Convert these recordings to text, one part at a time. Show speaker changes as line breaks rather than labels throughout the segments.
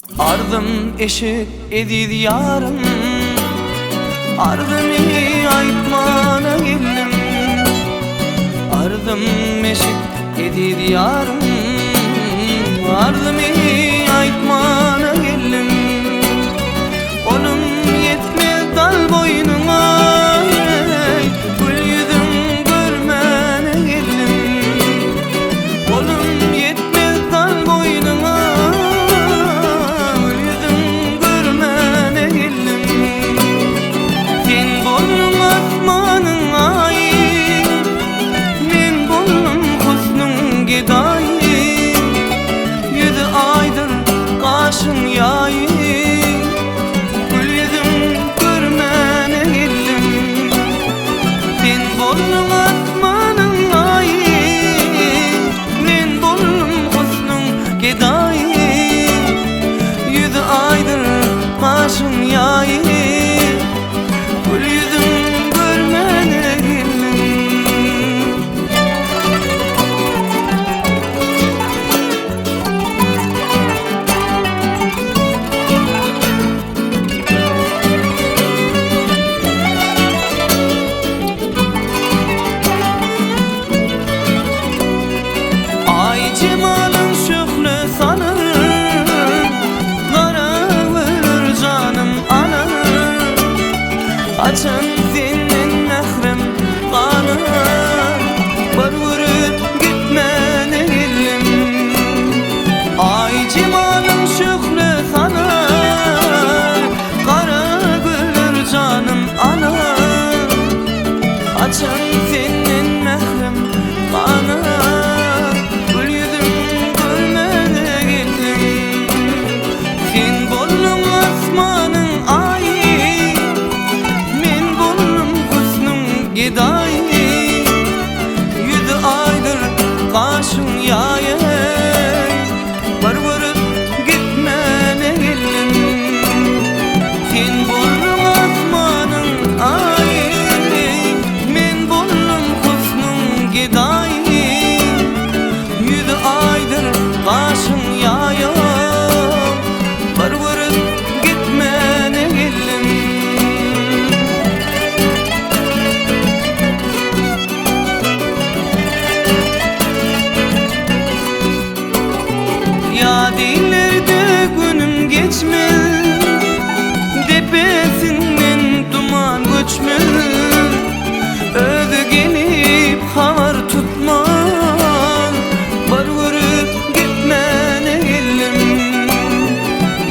Ardım eşik edid yarım, ardımı aytmana geldim. Ardım eşik edid yarım, ardımı aytmana geldim. Olum yetmez dal boynuma, gül yüzüm görmene geldim. Olum yetmez dal boynuma, yüzü aydır kaşın yayı, gül yüzüm görmene geldim. Sen bolun asmanın ayı, men bolum husnun gedayı. Yüzü aydır kaşın yayı, gül yüzüm görmene geldim. Cemalın şöhlü sanır, kara verir canım ana. Açın senin mehrem kanı, var vurup gitmene geldim. Ay cemalın şöhlü sanır, kara verir canım ana. Açın senin mehrem kanı, yüzü aydır kaşın yayı, var vurup gitmene geldim. Sen bollum asmanın ayı, men bollum husnun gedayı. Yüzü aydır kaşın yayı, var vurup gitmene geldim. Yadilerde günüm geçmez, tepesinden duman göçmez. Özü gelip havar tutmaz, var vurup gitmene geldim.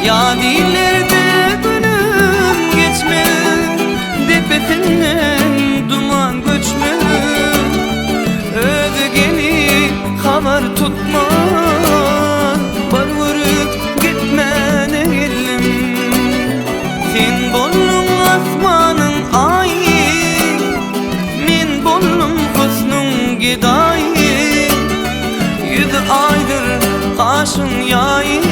Yadilerde günüm geçmez, tepesinden duman göçmez. Özü gelip havar tutmaz, var vurup gitmene geldim. Sen bollum asmanın ayı, men bollum husnun gedayı. Yüzü aydır kaşın yayı,